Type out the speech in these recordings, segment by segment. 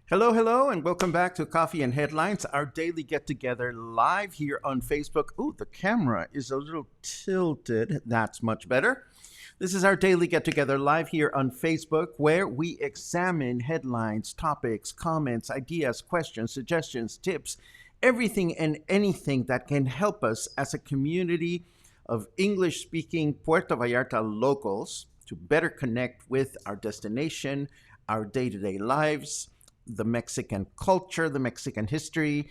Hello, hello, and welcome back to Coffee and Headlines, our daily get together live here on Facebook. Ooh, the camera is a little tilted. That's much better. This is our daily get together live here on Facebook, where we examine headlines, topics, comments, ideas, questions, suggestions, tips, everything and anything that can help us as a community of English speaking Puerto Vallarta locals to better connect with our destination, our day to day lives, the Mexican culture, the Mexican history,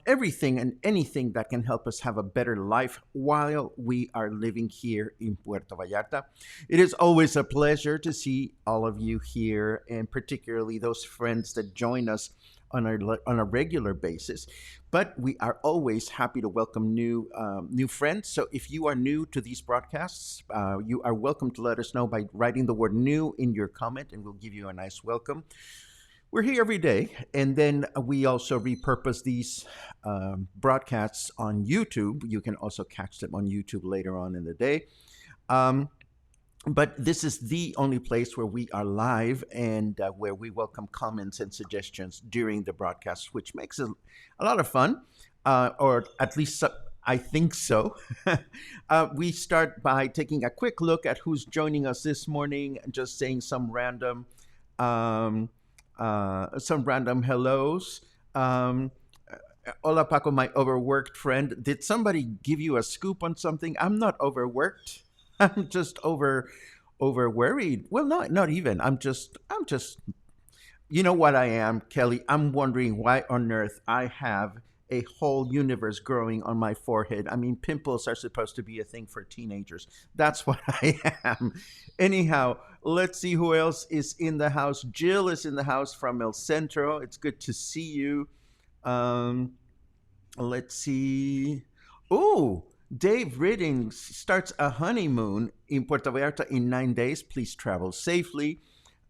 everything and anything that can help us have a better life while we are living here in Puerto Vallarta. It is always a pleasure to see all of you here, and particularly those friends that join us on a regular basis. But we are always happy to welcome new friends. So if you are new to these broadcasts, you are welcome to let us know by writing the word "new" in your comment, and we'll give you a nice welcome. We're here every day, and then we also repurpose these broadcasts on YouTube. You can also catch them on YouTube later on in the day. But this is the only place where we are live and where we welcome comments and suggestions during the broadcast, which makes it a lot of fun, or at least I think so. We start by taking a quick look at who's joining us this morning, just saying some random hellos. Hola, Paco, my overworked friend. Did somebody give you a scoop on something? I'm not overworked. I'm just over worried. Well, not even. I'm just. You know what I am, Kelly? I'm wondering why on earth I have a whole universe growing on my forehead. I mean, pimples are supposed to be a thing for teenagers. That's what I am. Anyhow, let's see who else is in the house. Jill is in the house from El Centro. It's good to see you. Let's see. Oh, Dave Ridding starts a honeymoon in Puerto Vallarta in 9 days. Please travel safely.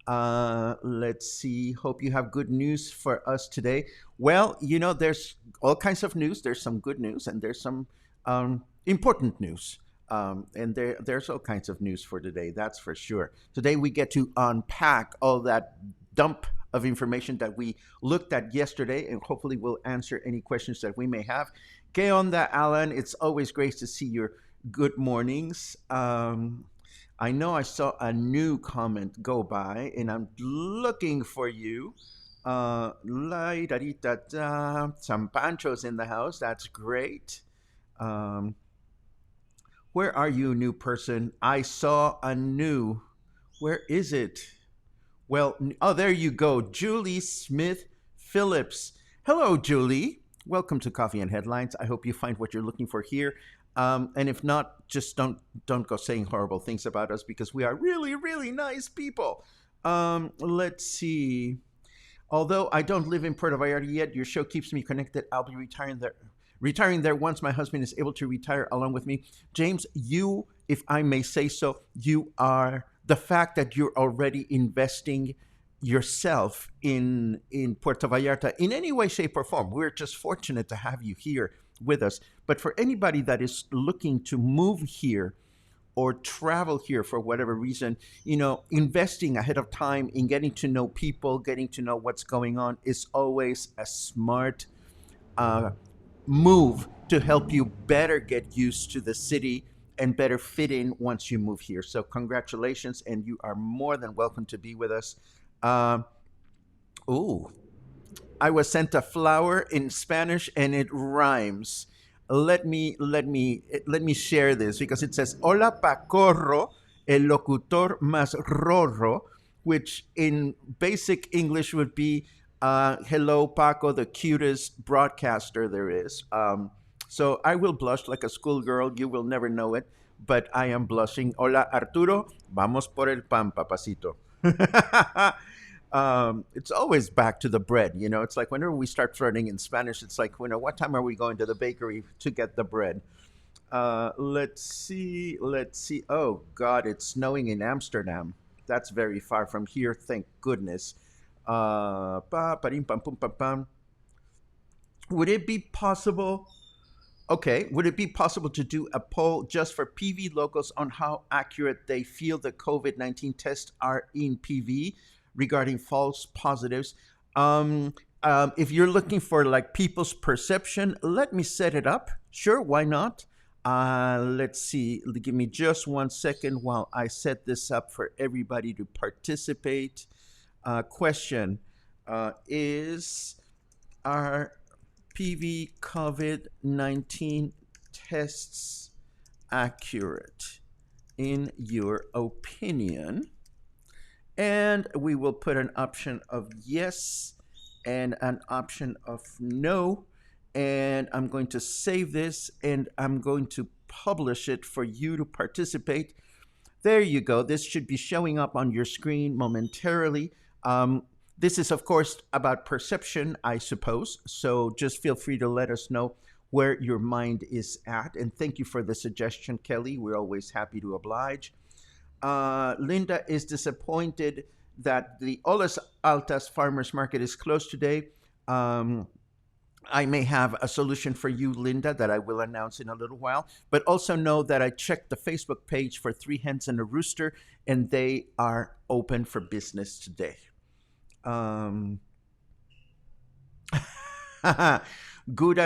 Let's see. Hope you have good news for us today. Well, there's all kinds of news. There's some good news and there's some important news. And there's all kinds of news for today, that's for sure. Today we get to unpack all that dump of information that we looked at yesterday, and hopefully we'll answer any questions that we may have. ¿Qué onda, Alan? It's always great to see your good mornings. I know I saw a new comment go by, and I'm looking for you. San Pancho's in the house. That's great. Where are you, new person? I saw a new. Where is it? Well, oh, there you go. Julie Smith Phillips. Hello, Julie. Welcome to Coffee and Headlines. I hope you find what you're looking for here. And if not, just don't go saying horrible things about us, because we are really, really nice people. Let's see. Although I don't live in Puerto Vallarta yet, your show keeps me connected. I'll be retiring there once my husband is able to retire along with me. James, you, if I may say so, you are the fact that you're already investing yourself in Puerto Vallarta in any way, shape, or form. We're just fortunate to have you here with us. But for anybody that is looking to move here or travel here for whatever reason, investing ahead of time in getting to know people, getting to know what's going on is always a smart uh, move to help you better get used to the city and better fit in once you move here. So, congratulations, and you are more than welcome to be with us. Um, ooh, I was sent a flower in Spanish and it rhymes. Let me share this because it says Hola Pacorro, el locutor más rorro, which in basic English would be Hello Paco, the cutest broadcaster there is. So I will blush like a schoolgirl. You will never know it, but I am blushing. Hola Arturo, vamos por el pan, papacito. It's always back to the bread. It's like whenever we start flirting in Spanish, it's like, what time are we going to the bakery to get the bread? Let's see. Let's see. Oh, God, it's snowing in Amsterdam. That's very far from here. Thank goodness. Pum, pum, pum. Would it be possible? Okay, would it be possible to do a poll just for PV locals on how accurate they feel the COVID-19 tests are in PV regarding false positives? If you're looking for like people's perception, let me set it up. Sure, why not? Let's see. Give me just 1 second while I set this up for everybody to participate. Question is Are PV COVID 19 tests accurate in your opinion? And we will put an option of yes and an option of no. And I'm going to save this and I'm going to publish it for you to participate. There you go. This should be showing up on your screen momentarily. This is, of course, about perception, I suppose. So just feel free to let us know where your mind is at. And thank you for the suggestion, Kelly. We're always happy to oblige. Linda is disappointed that the Olas Altas Farmers Market is closed today. I may have a solution for you, Linda, that I will announce in a little while. But also know that I checked the Facebook page for Three Hens and a Rooster, and they are open for business today. Guda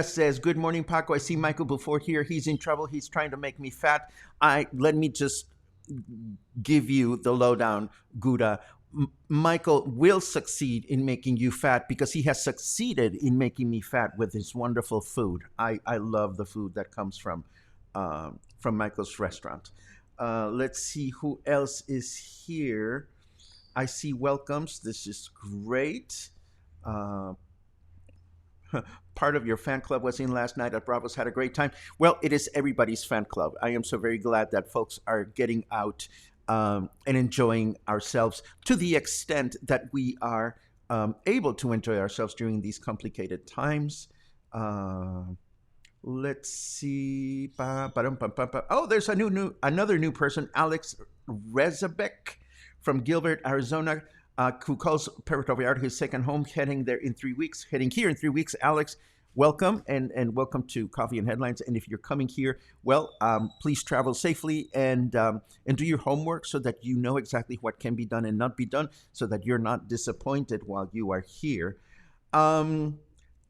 says, "Good morning, Paco. I see Michael before here. He's in trouble. He's trying to make me fat. Let me just give you the lowdown, Guda. Michael will succeed in making you fat because he has succeeded in making me fat with his wonderful food. I love the food that comes from Michael's restaurant. Let's see who else is here. I see welcomes. This is great. Part of your fan club was in last night at Bravos, had a great time. Well, it is everybody's fan club. I am so very glad that folks are getting out and enjoying ourselves to the extent that we are able to enjoy ourselves during these complicated times. Let's see. Oh, there's another new person, Alex Rezabek from Gilbert, Arizona, who calls Puerto Vallarta his second home, heading here in 3 weeks. Alex, welcome, and welcome to Coffee and Headlines. And if you're coming here, well, please travel safely and do your homework so that you know exactly what can be done and not be done, so that you're not disappointed while you are here.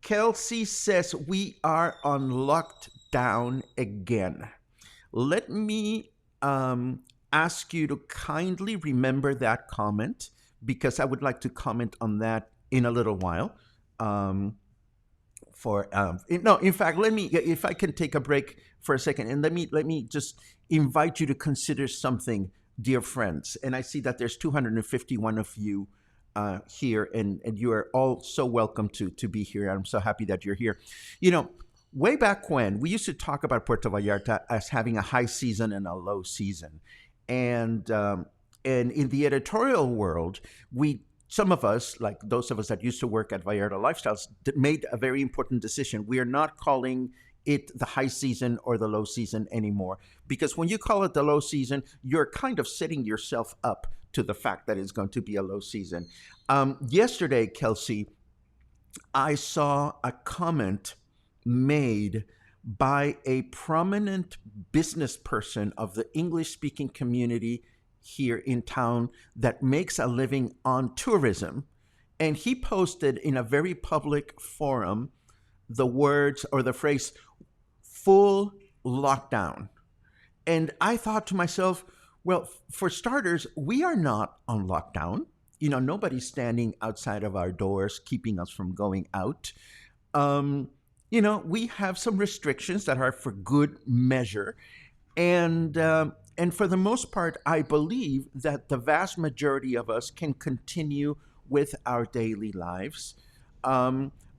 Kelsey says we are on lockdown again. Let me ask you to kindly remember that comment, because I would like to comment on that in a little while. In fact, let me, if I can take a break for a second, and let me just invite you to consider something, dear friends. And I see that there's 251 of you here, and you are all so welcome to be here. I'm so happy that you're here. Way back when, we used to talk about Puerto Vallarta as having a high season and a low season. And in the editorial world, some of us, like those of us that used to work at Vallarta Lifestyles, made a very important decision. We are not calling it the high season or the low season anymore, because when you call it the low season, you're kind of setting yourself up to the fact that it's going to be a low season. Yesterday, Kelsey, I saw a comment made by a prominent business person of the English speaking community here in town that makes a living on tourism. And he posted in a very public forum the words or the phrase full lockdown. And I thought to myself, well, for starters, we are not on lockdown. Nobody's standing outside of our doors keeping us from going out. Um, we have some restrictions that are for good measure, and for the most part, I believe that the vast majority of us can continue with our daily lives.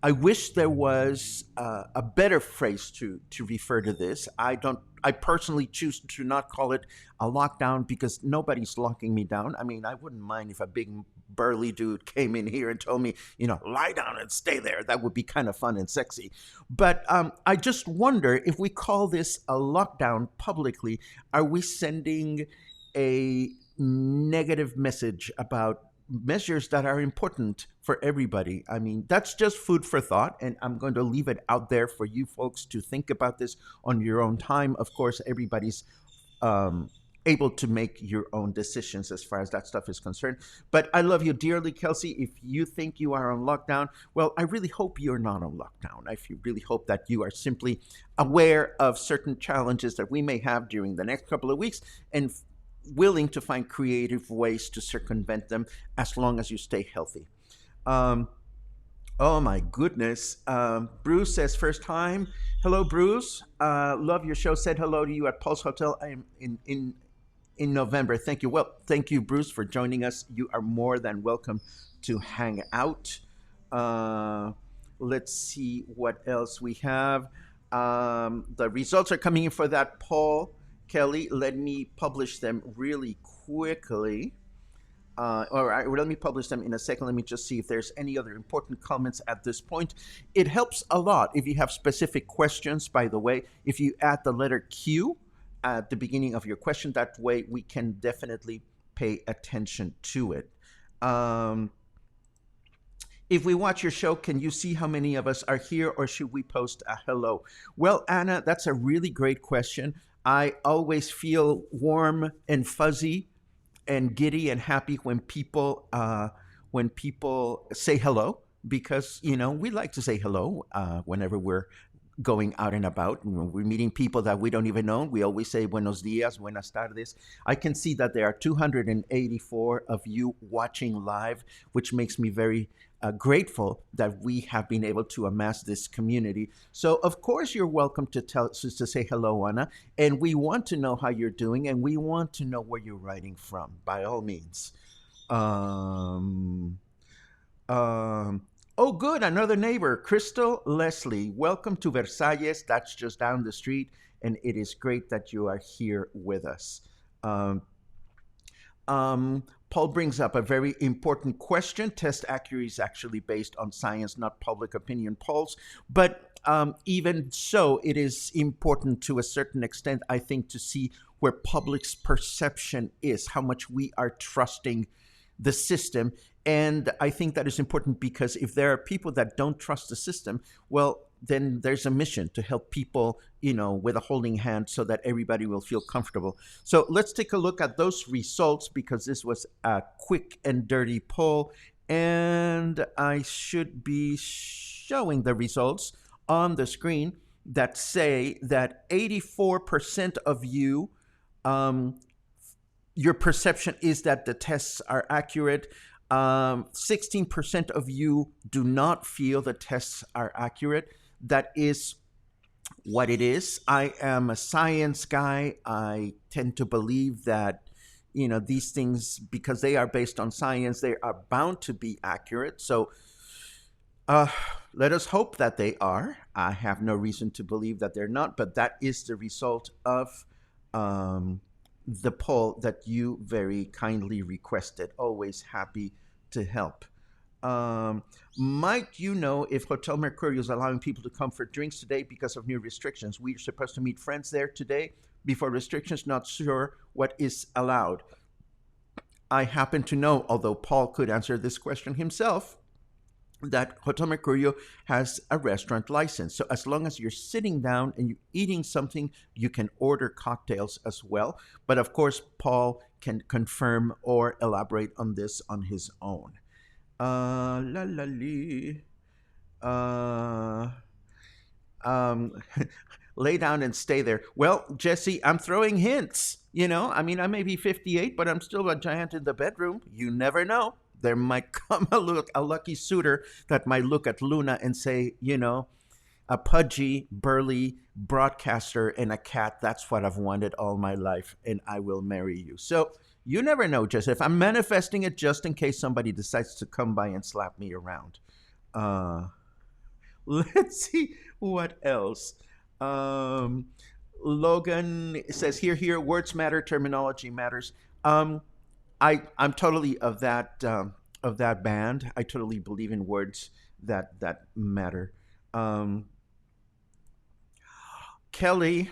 I wish there was a better phrase to refer to this. I don't. I personally choose to not call it a lockdown because nobody's locking me down. I mean, I wouldn't mind if a big burly dude came in here and told me, lie down and stay there. That would be kind of fun and sexy. But I just wonder if we call this a lockdown publicly, are we sending a negative message about measures that are important for everybody? I mean, that's just food for thought, and I'm going to leave it out there for you folks to think about this on your own time. Of course, everybody's um, able to make your own decisions as far as that stuff is concerned. But I love you dearly, Kelsey. If you think you are on lockdown, well, I really hope you're not on lockdown. I really hope that you are simply aware of certain challenges that we may have during the next couple of weeks and willing to find creative ways to circumvent them as long as you stay healthy. Um, oh my goodness. Bruce says first time. Hello, Bruce. Love your show. Said hello to you at Pulse Hotel. I am in November. Thank you. Well, thank you, Bruce, for joining us. You are more than welcome to hang out. Uh, let's see what else we have. The results are coming in for that poll. Kelly, let me publish them really quickly. Let me publish them in a second. Let me just see if there's any other important comments at this point. It helps a lot if you have specific questions, by the way. If you add the letter Q at the beginning of your question, that way we can definitely pay attention to it. Um, if we watch your show, can you see how many of us are here, or should we post a hello? Well, Anna, that's a really great question. I always feel warm and fuzzy and giddy and happy when people say hello, because we like to say hello whenever we're going out and about and when we're meeting people that we don't even know. We always say buenos dias, buenas tardes. I can see that there are 284 of you watching live, which makes me very grateful that we have been able to amass this community. So of course you're welcome to say hello, Anna, and we want to know how you're doing, and we want to know where you're writing from, by all means. um oh, good. Another neighbor, Crystal Leslie. Welcome to Versalles. That's just down the street. And it is great that you are here with us. Um, Paul brings up a very important question. Test accuracy is actually based on science, not public opinion polls. But even so, it is important to a certain extent, I think, to see where public's perception is, how much we are trusting the system. And I think that is important because if there are people that don't trust the system, well, then there's a mission to help people, with a holding hand so that everybody will feel comfortable. So let's take a look at those results because this was a quick and dirty poll. And I should be showing the results on the screen that say that 84% of you, your perception is that the tests are accurate. 16% of you do not feel the tests are accurate. That is what it is. I am a science guy. I tend to believe that, these things, because they are based on science, they are bound to be accurate. So uh, let us hope that they are. I have no reason to believe that they're not, but that is the result of um, the poll that you very kindly requested. Always happy to help. Um, might you know if Hotel Mercurio is allowing people to come for drinks today because of new restrictions? We're supposed to meet friends there today before restrictions, not sure what is allowed. I happen to know, although Paul could answer this question himself, that Hotel Mercurio has a restaurant license. So as long as you're sitting down and you're eating something, you can order cocktails as well. But of course, Paul can confirm or elaborate on this on his own. La la li. Uh, um, lay down and stay there. Well, Jesse, I'm throwing hints. I mean, I may be 58, but I'm still a giant in the bedroom. You never know. There might come a lucky suitor that might look at Luna and say, a pudgy, burly broadcaster and a cat. That's what I've wanted all my life, and I will marry you. So you never know, Joseph. I'm manifesting it just in case somebody decides to come by and slap me around. Uh, let's see what else. Um, Logan says, here, words matter, terminology matters. Um, I'm totally of that band. I totally believe in words that matter. Um, Kelly,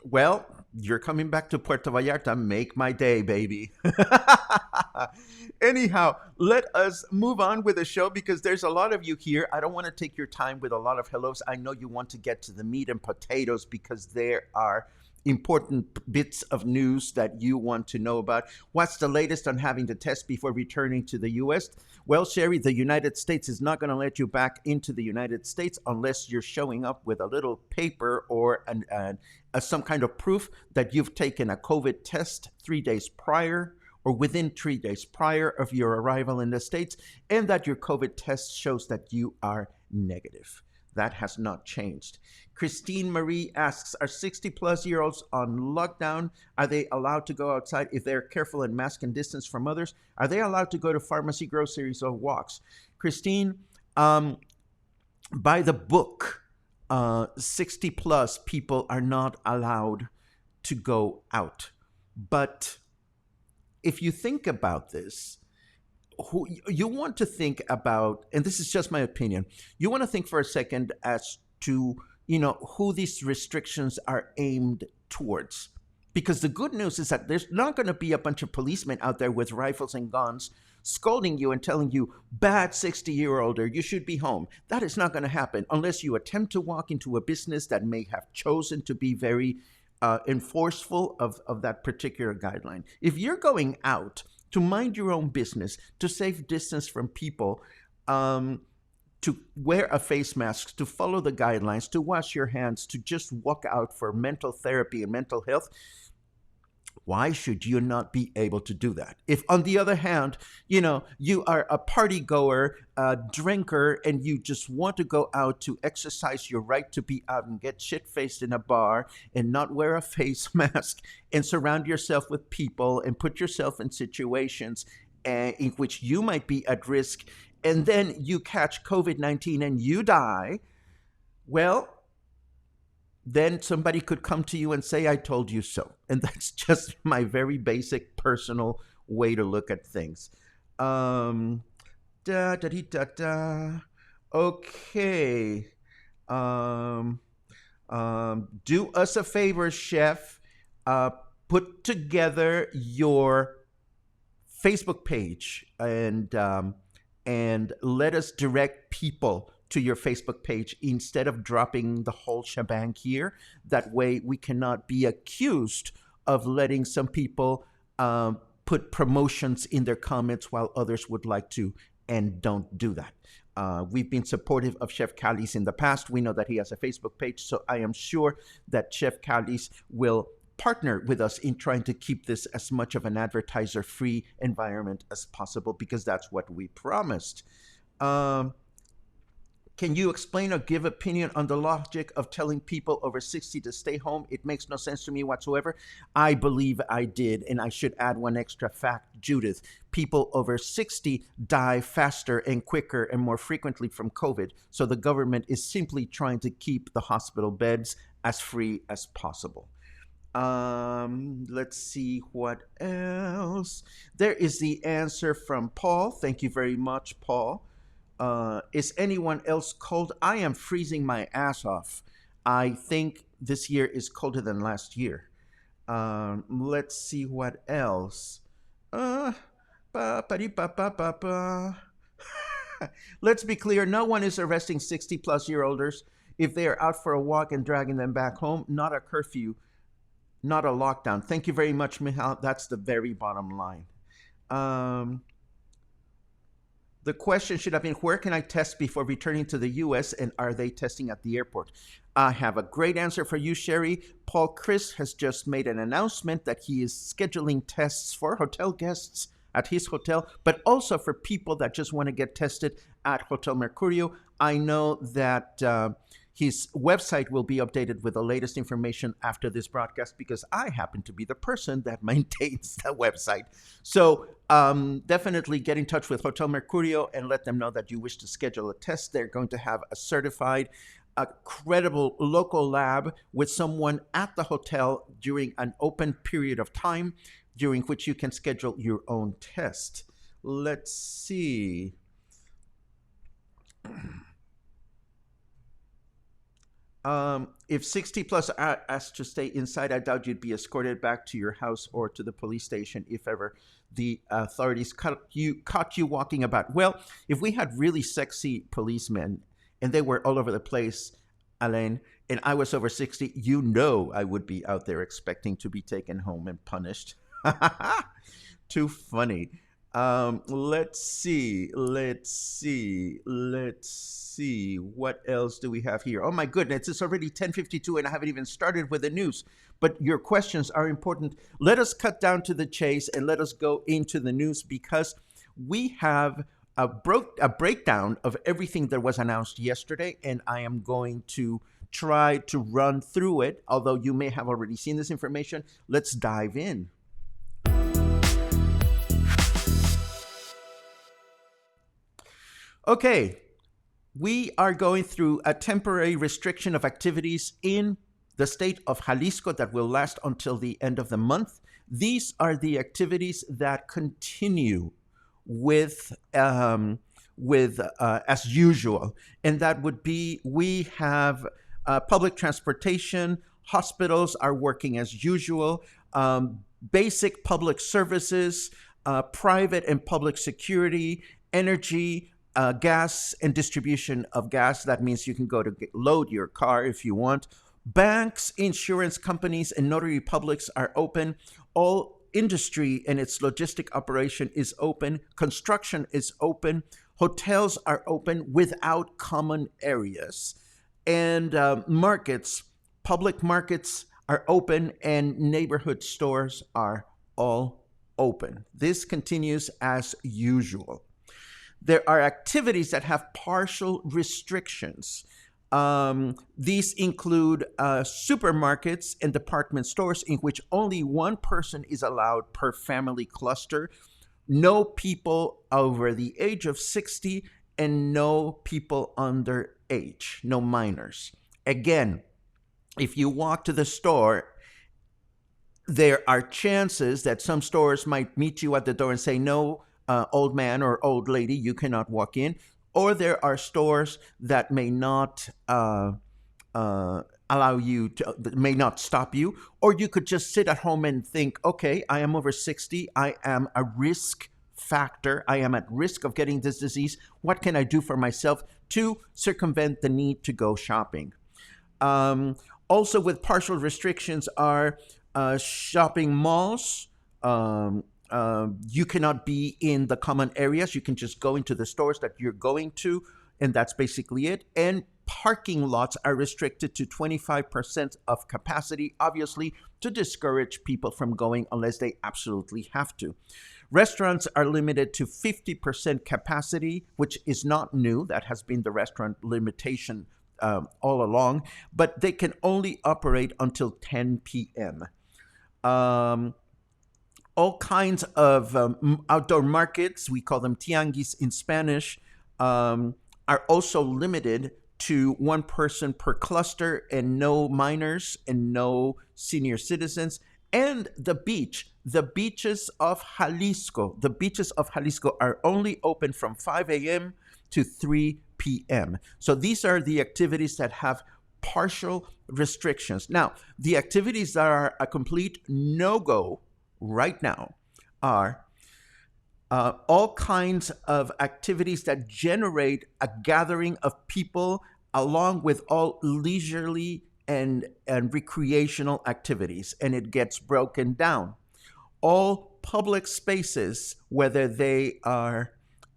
well, you're coming back to Puerto Vallarta. Make my day, baby. Anyhow, let us move on with the show because there's a lot of you here. I don't want to take your time with a lot of hellos. I know you want to get to the meat and potatoes because there are important bits of news that you want to know about. What's the latest on having the test before returning to the U.S.? Well, Sherry, the United States is not going to let you back into the United States unless you're showing up with a little paper or some kind of proof that you've taken a COVID test 3 days prior or within 3 days prior of your arrival in the States, and that your COVID test shows that you are negative. That has not changed. Christine Marie asks, are 60-plus-year-olds on lockdown? Are they allowed to go outside if they're careful and mask and distance from others? Are they allowed to go to pharmacy, groceries, or walks? Christine, by the book, 60-plus people are not allowed to go out. But if you think about this, you want to think about, and this is just my opinion, you want to think for a second as to, who these restrictions are aimed towards. Because the good news is that there's not going to be a bunch of policemen out there with rifles and guns scolding you and telling you, bad 60-year-older, you should be home. That is not going to happen unless you attempt to walk into a business that may have chosen to be very enforceful of that particular guideline. If you're going out to mind your own business, to save distance from people, to wear a face mask, to follow the guidelines, to wash your hands, to just walk out for mental therapy and mental health, why should you not be able to do that? If, on the other hand, you are a party goer, a drinker, and you just want to go out to exercise your right to be out and get shit-faced in a bar and not wear a face mask and surround yourself with people and put yourself in situations in which you might be at risk, and then you catch COVID-19 and you die, well, then somebody could come to you and say, I told you so. And that's just my very basic personal way to look at things. Da, da, dee, da, da. Okay. Do us a favor, Chef. Put together your Facebook page and let us direct people to your Facebook page instead of dropping the whole shebang here. That way we cannot be accused of letting some people put promotions in their comments while others would like to and don't do that. We've been supportive of Chef Calis in the past. We know that he has a Facebook page, so I am sure that Chef Calis will partner with us in trying to keep this as much of an advertiser-free environment as possible, because that's what we promised. Can you explain or give opinion on the logic of telling people over 60 to stay home? It makes no sense to me whatsoever. I believe I did, and I should add one extra fact, Judith. People over 60 die faster and quicker and more frequently from COVID, so the government is simply trying to keep the hospital beds as free as possible. Let's see what else. There is the answer from Paul. Thank you very much, Paul. Is anyone else cold? I am freezing my ass off. I think this year is colder than last year. Let's see what else. Let's be clear, no one is arresting 60-plus-year-olders if they are out for a walk and dragging them back home. Not a curfew, not a lockdown. Thank you very much, Michal. That's the very bottom line. Um, the question should have been, where can I test before returning to the US, and are they testing at the airport? I have a great answer for you, Sherry. Paul Chris has just made an announcement that he is scheduling tests for hotel guests at his hotel, but also for people that just want to get tested at Hotel Mercurio. I know that his website will be updated with the latest information after this broadcast, because I happen to be the person that maintains the website. So definitely get in touch with Hotel Mercurio and let them know that you wish to schedule a test. They're going to have a certified, a credible local lab with someone at the hotel during an open period of time during which you can schedule your own test. Let's see. If 60 plus are asked to stay inside, I doubt you'd be escorted back to your house or to the police station if ever the authorities caught you walking about. Well, if we had really sexy policemen and they were all over the place, Alain, and I was over 60, you know I would be out there expecting to be taken home and punished. Too funny. Let's see. What else do we have here? Oh my goodness, it's already 10:52 and I haven't even started with the news. But your questions are important. Let us cut down to the chase and let us go into the news, because we have a breakdown of everything that was announced yesterday, and I am going to try to run through it. Although you may have already seen this information, let's dive in. Okay, we are going through a temporary restriction of activities in the state of Jalisco that will last until the end of the month. These are the activities that continue with as usual, and that would be, we have public transportation, hospitals are working as usual, basic public services, private and public security, energy, gas and distribution of gas. That means you can go to load your car if you want. Banks, insurance companies, and notary publics are open. All industry and its logistic operation is open. Construction is open. Hotels are open without common areas. And markets, public markets are open, and neighborhood stores are all open. This continues as usual. There are activities that have partial restrictions. These include supermarkets and department stores in which only one person is allowed per family cluster, no people over the age of 60, and no people under age, no minors. Again, if you walk to the store, there are chances that some stores might meet you at the door and say, no, old man or old lady, you cannot walk in. Or there are stores that may not allow you to, may not stop you. Or you could just sit at home and think, okay, I am over 60. I am a risk factor. I am at risk of getting this disease. What can I do for myself to circumvent the need to go shopping? Also with partial restrictions are shopping malls. You cannot be in the common areas. You can just go into the stores that you're going to, and that's basically it. And parking lots are restricted to 25% of capacity, obviously, to discourage people from going unless they absolutely have to. Restaurants are limited to 50% capacity, which is not new. That has been the restaurant limitation all along, but they can only operate until 10 p.m. All kinds of outdoor markets, we call them tianguis in Spanish, are also limited to one person per cluster, and no minors and no senior citizens. And the beaches of Jalisco, are only open from 5 a.m. to 3 p.m. So these are the activities that have partial restrictions. Now, the activities that are a complete no-go right now are all kinds of activities that generate a gathering of people, along with all leisurely and recreational activities. And it gets broken down. All public spaces, whether they are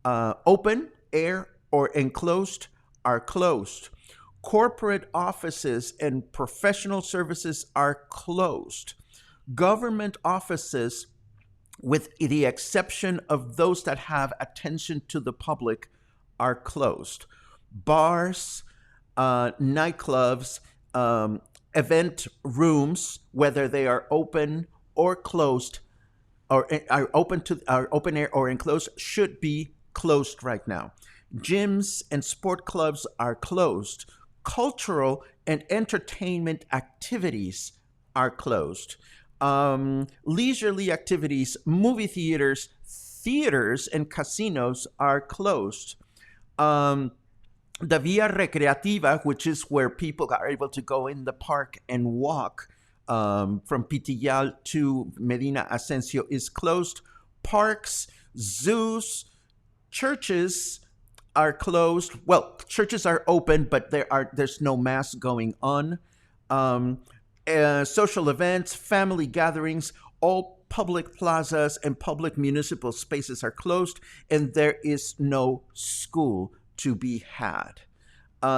open, air, or enclosed, are closed. Corporate offices and professional services are closed. Government offices, with the exception of those that have attention to the public, are closed. Bars, nightclubs, event rooms, whether they are open or closed, or are open air or enclosed, should be closed right now. Gyms and sport clubs are closed. Cultural and entertainment activities are closed. Leisurely activities, movie theaters, theaters, and casinos are closed. Um, the Via Recreativa, which is where people are able to go in the park and walk from Pitillal to Medina Asensio, is closed. Parks, zoos, churches are closed. Well, churches are open, but there's no mass going on. Um, Social events, family gatherings, all public plazas and public municipal spaces are closed, and there is no school to be had.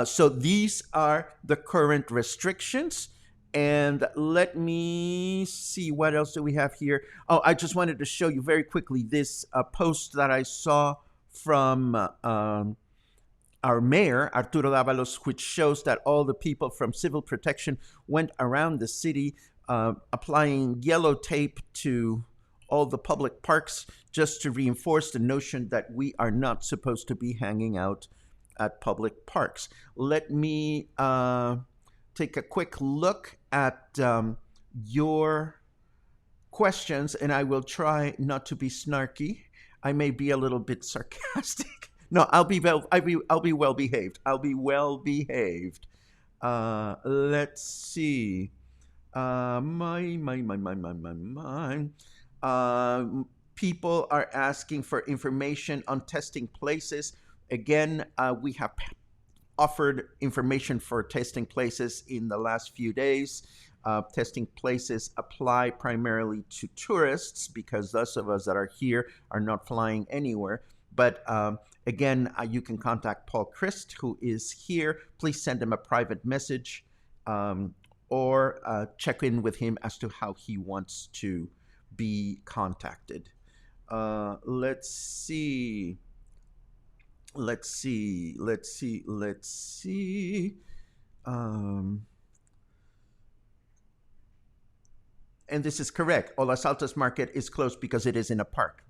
So these are the current restrictions. And let me see, what else do we have here? Oh, I just wanted to show you very quickly this post that I saw from our mayor, Arturo Davalos, which shows that all the people from Civil Protection went around the city applying yellow tape to all the public parks just to reinforce the notion that we are not supposed to be hanging out at public parks. Let me take a quick look at your questions, and I will try not to be snarky. I may be a little bit sarcastic. No, I'll be well behaved. I'll be well behaved. Let's see. My. People are asking for information on testing places. Again, we have offered information for testing places in the last few days. Testing places apply primarily to tourists because those of us that are here are not flying anywhere. But again, you can contact Paul Christ, who is here. Please send him a private message or check in with him as to how he wants to be contacted. Let's see. Let's see. And this is correct. Olas Altas Market is closed because it is in a park.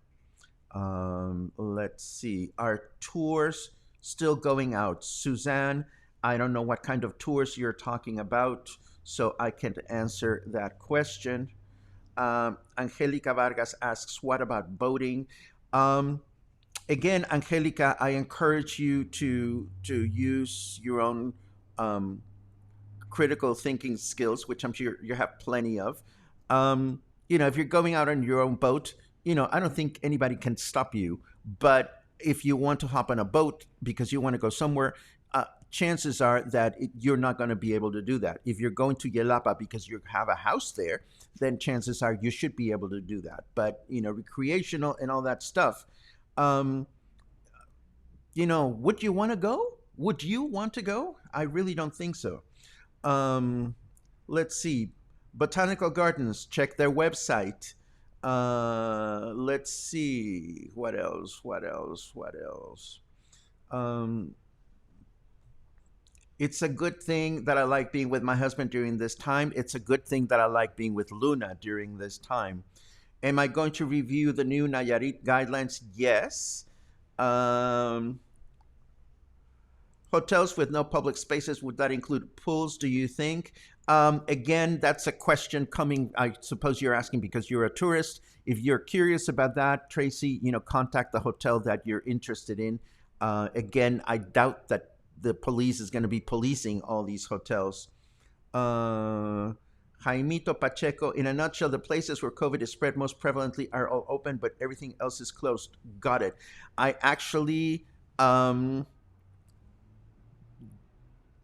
Let's see. Are tours still going out? Suzanne, I don't know what kind of tours you're talking about, so I can't answer that question. Angelica Vargas asks, what about boating? Again, Angelica, I encourage you to use your own critical thinking skills, which I'm sure you have plenty of. If you're going out on your own boat, I don't think anybody can stop you. But if you want to hop on a boat because you want to go somewhere, chances are that you're not going to be able to do that. If you're going to Yelapa because you have a house there, then chances are you should be able to do that. But, recreational and all that stuff, would you want to go? Would you want to go? I really don't think so. Let's see. Botanical Gardens, check their website. Let's see. What else? It's a good thing that I like being with my husband during this time. It's a good thing that I like being with Luna during this time. Am I going to review the new Nayarit guidelines? Yes. Hotels with no public spaces, would that include pools, do you think? Again, that's a question coming, I suppose you're asking because you're a tourist. If you're curious about that, Tracy, contact the hotel that you're interested in. Again, I doubt that the police is going to be policing all these hotels. Jaimito Pacheco, in a nutshell, the places where COVID is spread most prevalently are all open, but everything else is closed. Got it. I actually um,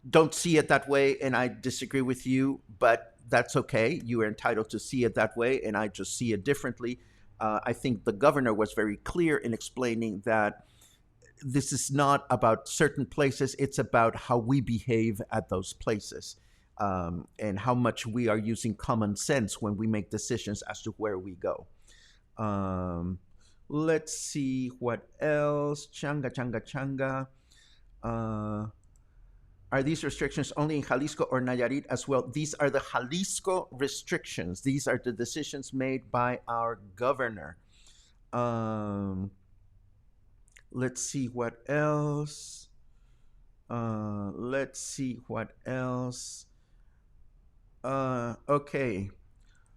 don't see it that way, and I disagree with you, but that's okay. You are entitled to see it that way, and I just see it differently. I think the governor was very clear in explaining that this is not about certain places, it's about how we behave at those places, and how much we are using common sense when we make decisions as to where we go. Um, let's see what else. Changa, changa, changa. Uh, are these restrictions only in Jalisco or Nayarit as well? These are the Jalisco restrictions. These are the decisions made by our governor. Um, let's see what else. Let's see what else. Okay.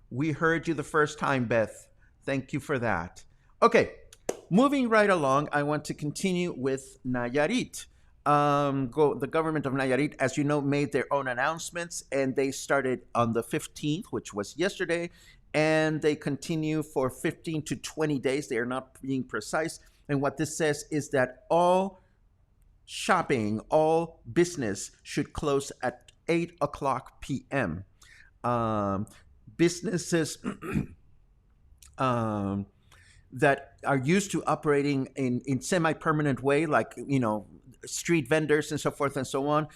We heard you the first time, Beth. Thank you for that. Okay. Moving right along, I want to continue with Nayarit. The government of Nayarit, as you know, made their own announcements, and they started on the 15th, which was yesterday, and they continue for 15 to 20 days. They are not being precise. And what this says is that all shopping, all business should close at 8 o'clock p.m. Um, Businesses um, that are used to operating in semi-permanent way, like, street vendors and so forth and so on,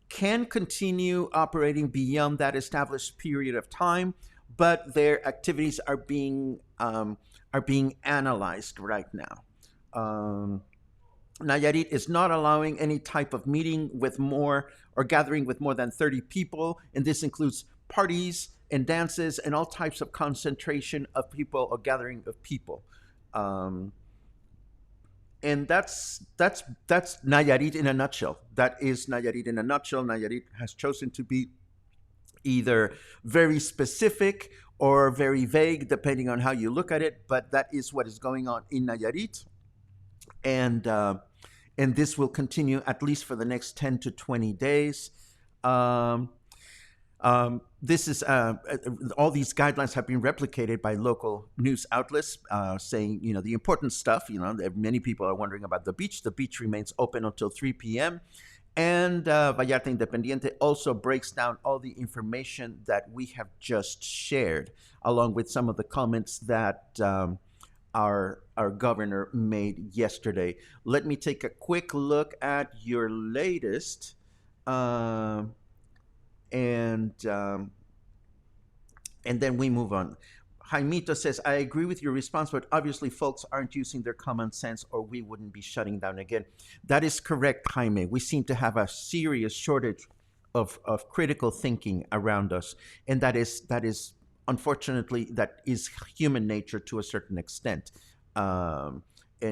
can continue operating beyond that established period of time, but their activities are being analyzed right now. Nayarit is not allowing any type of meeting with more or gathering with more than 30 people, and this includes parties and dances and all types of concentration of people or gathering of people. Um, and that's Nayarit in a nutshell. That is Nayarit in a nutshell. Nayarit has chosen to be either very specific or very vague, depending on how you look at it. But that is what is going on in Nayarit, and this will continue at least for the next 10 to 20 days. Um, this is all these guidelines have been replicated by local news outlets, saying, the important stuff. Many people are wondering about the beach. The beach remains open until 3 p.m. And Vallarta Independiente also breaks down all the information that we have just shared, along with some of the comments that our governor made yesterday. Let me take a quick look at your latest, and um, and then we move on. Jaimito says, I agree with your response, but obviously folks aren't using their common sense or we wouldn't be shutting down again. That is correct, Jaime. We seem to have a serious shortage of critical thinking around us. And that is unfortunately, that is human nature to a certain extent. And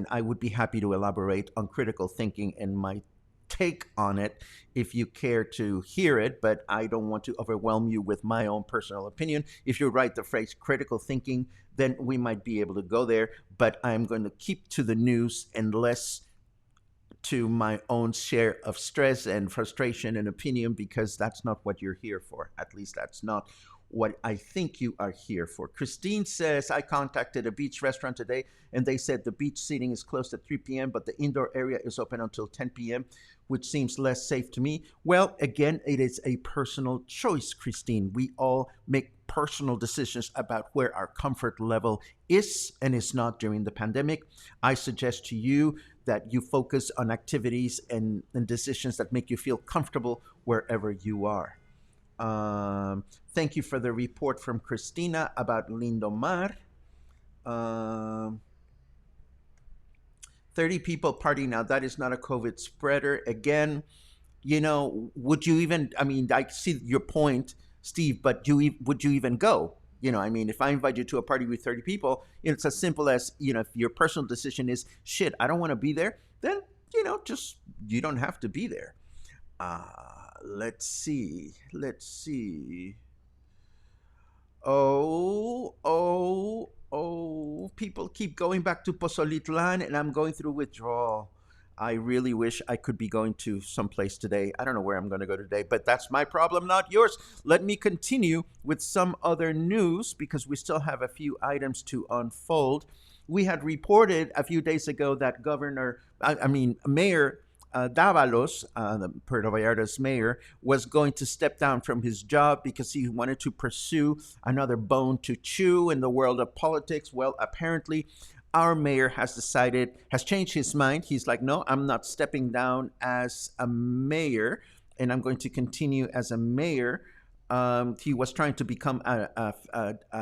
I would be happy to elaborate on critical thinking and my take on it if you care to hear it, but I don't want to overwhelm you with my own personal opinion. If you write the phrase critical thinking, then we might be able to go there, but I'm going to keep to the news and less to my own share of stress and frustration and opinion, because that's not what you're here for. At least that's not what I think you are here for. Christine says, I contacted a beach restaurant today and they said the beach seating is closed at 3 p.m., but the indoor area is open until 10 p.m., which seems less safe to me. Well, again, it is a personal choice, Christine. We all make personal decisions about where our comfort level is and is not during the pandemic. I suggest to you that you focus on activities and decisions that make you feel comfortable wherever you are. Thank you for the report from Christina about Lindomar. 30 people party now. That is not a COVID spreader. Again, would you even, I mean, I see your point, Steve, but would you even go? I mean, if I invite you to a party with 30 people, it's as simple as, if your personal decision is, shit, I don't want to be there, then, just, you don't have to be there. Let's see. Oh, people keep going back to Pozolitlan, and I'm going through withdrawal. I really wish I could be going to someplace today. I don't know where I'm going to go today, but that's my problem, not yours. Let me continue with some other news because we still have a few items to unfold. We had reported a few days ago that Mayor Davalos, the Puerto Vallarta's mayor, was going to step down from his job because he wanted to pursue another bone to chew in the world of politics. Well, apparently, our mayor has changed his mind. He's like, no, I'm not stepping down as a mayor, and I'm going to continue as a mayor. He was trying to become a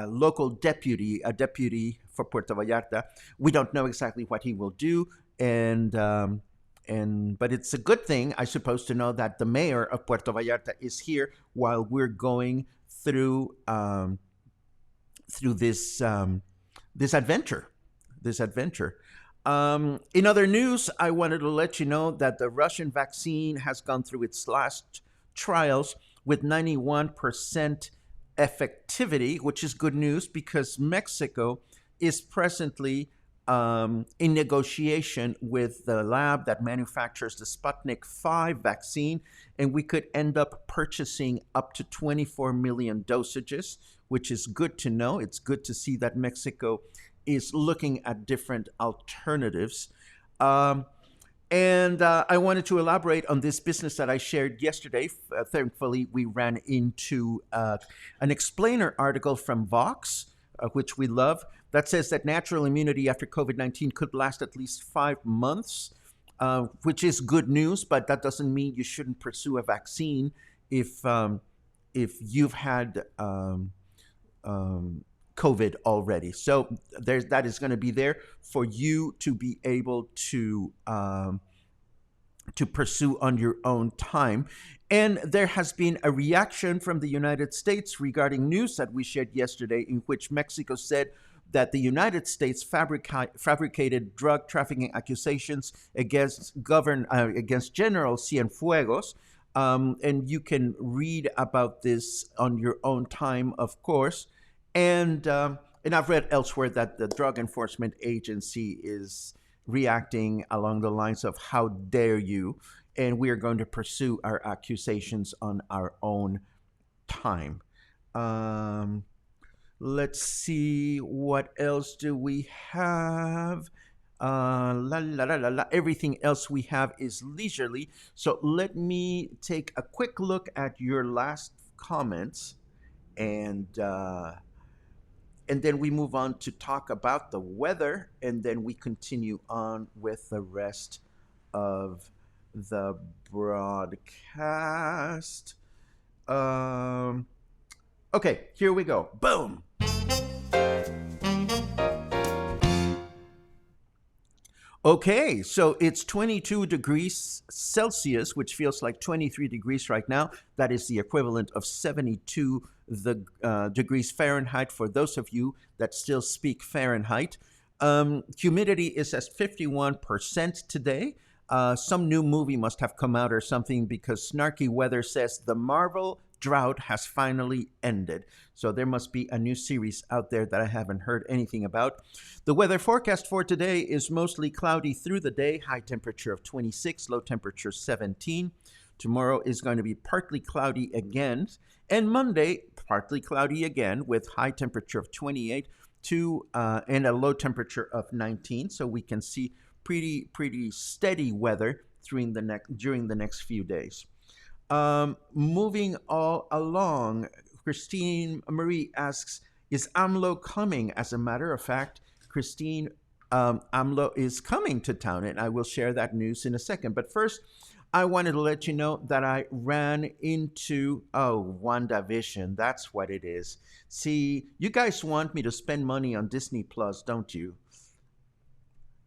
local deputy, a deputy for Puerto Vallarta. We don't know exactly what he will do, and but it's a good thing, I suppose, to know that the mayor of Puerto Vallarta is here while we're going through this adventure. This adventure. In other news, I wanted to let you know that the Russian vaccine has gone through its last trials with 91% effectivity, which is good news because Mexico is presently in negotiation with the lab that manufactures the Sputnik 5 vaccine, and we could end up purchasing up to 24 million dosages, which is good to know. It's good to see that Mexico is looking at different alternatives. And I wanted to elaborate on this business that I shared yesterday. Thankfully, we ran into an explainer article from Vox, which we love, that says that natural immunity after COVID-19 could last at least 5 months, which is good news, but that doesn't mean you shouldn't pursue a vaccine if you've had COVID already. So that is going to be there for you to be able to pursue on your own time. And there has been a reaction from the United States regarding news that we shared yesterday, in which Mexico said that the United States fabricated drug trafficking accusations against General Cienfuegos. And you can read about this on your own time, of course. And I've read elsewhere that the Drug Enforcement Agency is reacting along the lines of "How dare you?" and we are going to pursue our accusations on our own time. Let's see, what else do we have? Everything else we have is leisurely. So let me take a quick look at your last comments, and then we move on to talk about the weather, and then we continue on with the rest of the broadcast. Okay, here we go. Boom. Okay, so it's 22 degrees Celsius, which feels like 23 degrees right now. That is the equivalent of 72 degrees Fahrenheit for those of you that still speak Fahrenheit. Humidity is at 51% today. Some new movie must have come out or something, because Snarky Weather says the Marvel drought has finally ended. So there must be a new series out there that I haven't heard anything about. The weather forecast for today is mostly cloudy through the day, high temperature of 26, low temperature 17. Tomorrow is going to be partly cloudy again, and Monday partly cloudy again with high temperature of 28 and a low temperature of 19. So we can see pretty steady weather during the next few days. Moving all along, Christine Marie asks, is AMLO coming? As a matter of fact, Christine, AMLO is coming to town, and I will share that news in a second. But first, I wanted to let you know that I ran into, WandaVision. That's what it is. See, you guys want me to spend money on Disney Plus, don't you?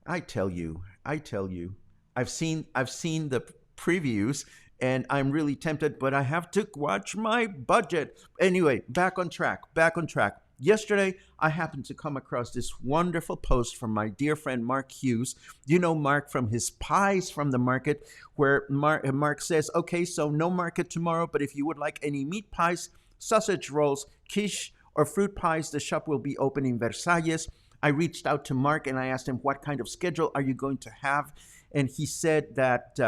I tell you. I've seen the previews, and I'm really tempted, but I have to watch my budget. Anyway, back on track. Yesterday, I happened to come across this wonderful post from my dear friend Mark Hughes. You know Mark from his Pies from the Market, where Mark says, okay, so no market tomorrow, but if you would like any meat pies, sausage rolls, quiche, or fruit pies, the shop will be open in Versalles. I reached out to Mark and I asked him, what kind of schedule are you going to have? and he said that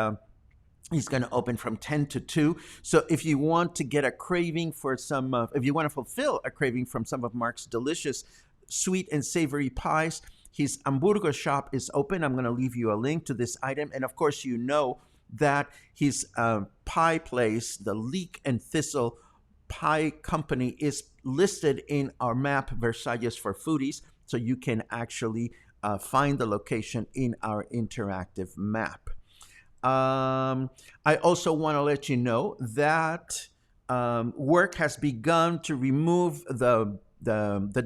he's going to open from 10 to 2. So if you want to get a craving for some, if you want to fulfill a craving from some of Mark's delicious sweet and savory pies, his Hamburgo shop is open. I'm going to leave you a link to this item. And of course, you know that his pie place, the Leek and Thistle Pie Company, is listed in our map, Versailles for Foodies. So you can actually find the location in our interactive map. I also want to let you know that work has begun to remove the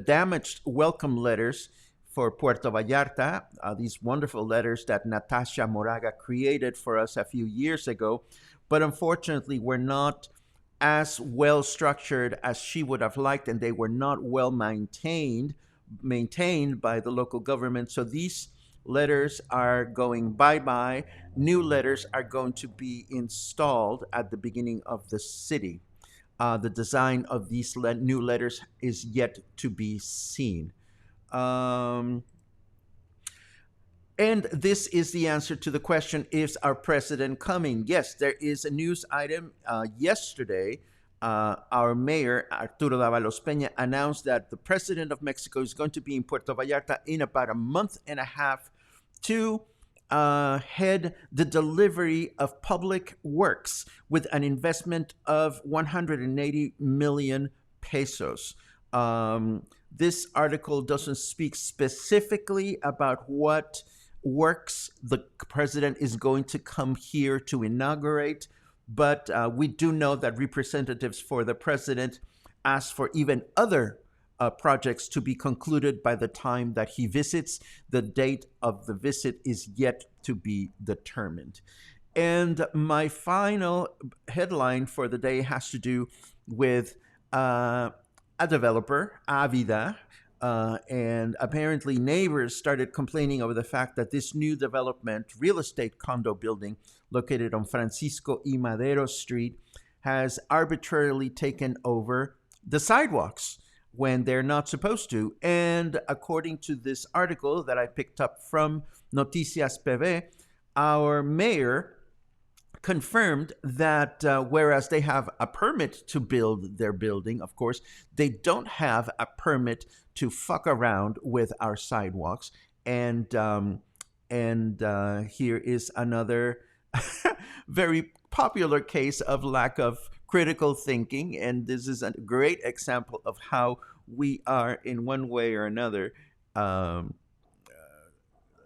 damaged welcome letters for Puerto Vallarta, these wonderful letters that Natasha Moraga created for us a few years ago, but unfortunately were not as well structured as she would have liked, and they were not well maintained by the local government. So these letters are going bye-bye. New letters are going to be installed at the beginning of the city. The design of these new letters is yet to be seen. And this is the answer to the question, is our president coming? Yes, there is a news item. Yesterday, our mayor, Arturo Dávalos Peña, announced that the president of Mexico is going to be in Puerto Vallarta in about a month and a half to head the delivery of public works with an investment of 180 million pesos. This article doesn't speak specifically about what works the president is going to come here to inaugurate, but we do know that representatives for the president asked for even other projects to be concluded by the time that he visits. The date of the visit is yet to be determined. And my final headline for the day has to do with a developer, Avida, and apparently neighbors started complaining over the fact that this new development, real estate condo building located on Francisco y Madero Street, has arbitrarily taken over the sidewalks when they're not supposed to. And according to this article that I picked up from Noticias PV, our mayor confirmed that whereas they have a permit to build their building, of course, they don't have a permit to fuck around with our sidewalks. And here is another very popular case of lack of critical thinking. And this is a great example of how we are, in one way or another,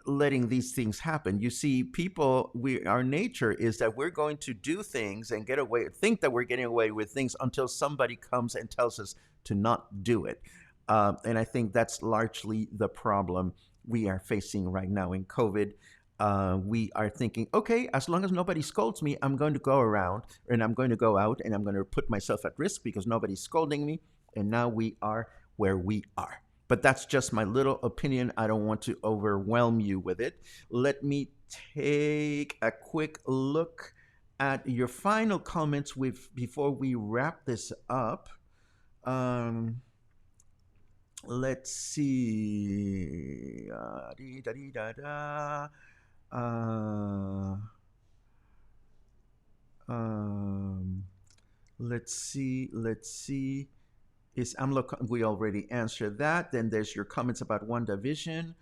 letting these things happen. You see, people, our nature is that we're going to do things and get away, think that we're getting away with things until somebody comes and tells us to not do it. And I think that's largely the problem we are facing right now in COVID. We are thinking, okay, as long as nobody scolds me, I'm going to go around and I'm going to go out and I'm going to put myself at risk because nobody's scolding me. And now we are where we are. But that's just my little opinion. I don't want to overwhelm you with it. Let me take a quick look at your final comments before we wrap this up. Let's see. Let's see. Is AMLO? We already answered that. Then there's your comments about WandaVision.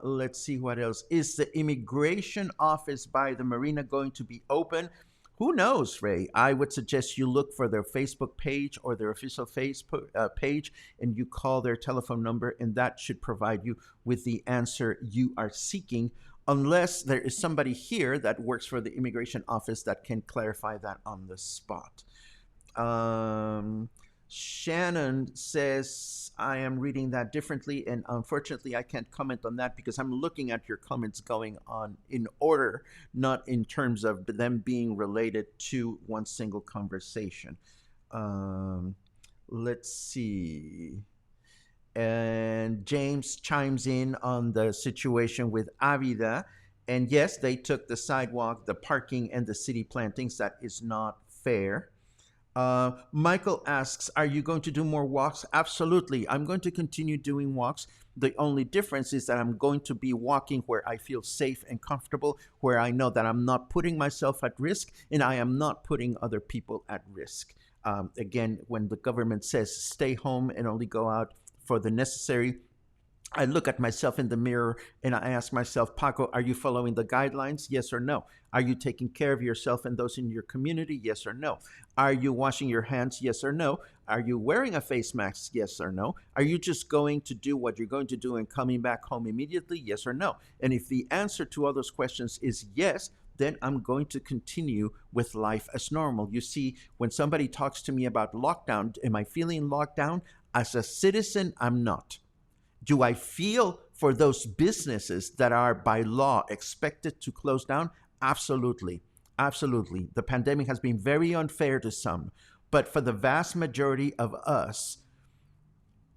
Let's see what else. Is the immigration office by the marina going to be open? Who knows, Ray? I would suggest you look for their Facebook page or their official Facebook page, and you call their telephone number, and that should provide you with the answer you are seeking, unless there is somebody here that works for the immigration office that can clarify that on the spot. Shannon says, I am reading that differently, and unfortunately I can't comment on that because I'm looking at your comments going on in order, not in terms of them being related to one single conversation. Let's see. And James chimes in on the situation with Avida. And yes, they took the sidewalk, the parking, and the city plantings. That is not fair. Michael asks, are you going to do more walks? Absolutely. I'm going to continue doing walks. The only difference is that I'm going to be walking where I feel safe and comfortable, where I know that I'm not putting myself at risk and I am not putting other people at risk. Again, when the government says stay home and only go out for the necessary, I look at myself in the mirror and I ask myself, Paco, are you following the guidelines? Yes or no? Are you taking care of yourself and those in your community? Yes or no? Are you washing your hands? Yes or no? Are you wearing a face mask? Yes or no? Are you just going to do what you're going to do and coming back home immediately? Yes or no? And if the answer to all those questions is yes, then I'm going to continue with life as normal. You see, when somebody talks to me about lockdown, am I feeling locked down? As a citizen, I'm not. Do I feel for those businesses that are by law expected to close down? Absolutely. Absolutely. The pandemic has been very unfair to some, but for the vast majority of us,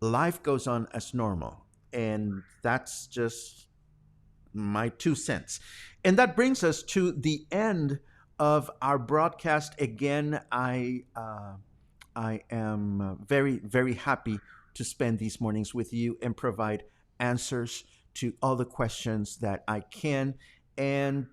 life goes on as normal. And that's just my 2 cents. And that brings us to the end of our broadcast. Again, I am very, very happy to spend these mornings with you and provide answers to all the questions that I can. And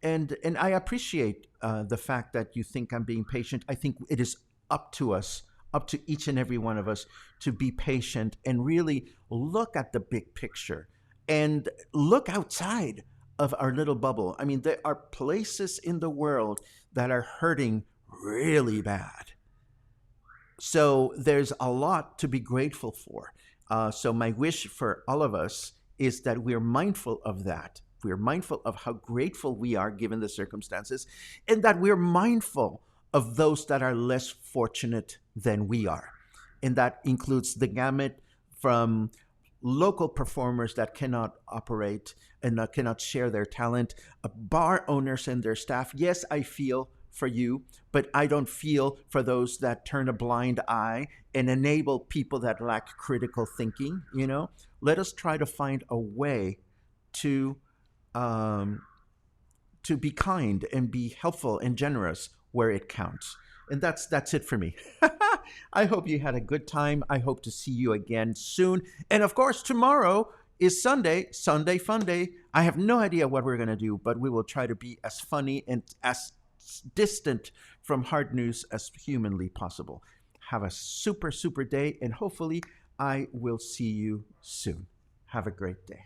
and I appreciate the fact that you think I'm being patient. I think it is up to us, up to each and every one of us, to be patient and really look at the big picture and look outside of our little bubble. I mean, there are places in the world that are hurting really bad. So there's a lot to be grateful for. So my wish for all of us is that we're mindful of that. We're mindful of how grateful we are given the circumstances, and that we're mindful of those that are less fortunate than we are. And that includes the gamut from local performers that cannot operate and cannot share their talent, bar owners and their staff. Yes, I feel for you, but I don't feel for those that turn a blind eye and enable people that lack critical thinking. Let us try to find a way to um, to be kind and be helpful and generous where it counts. And that's it for me. I hope you had a good time. I hope to see you again soon. And of course, tomorrow is Sunday, Sunday Fun Day. I have no idea what we're going to do, but we will try to be as funny and as distant from hard news as humanly possible. Have a super, super day, and hopefully, I will see you soon. Have a great day.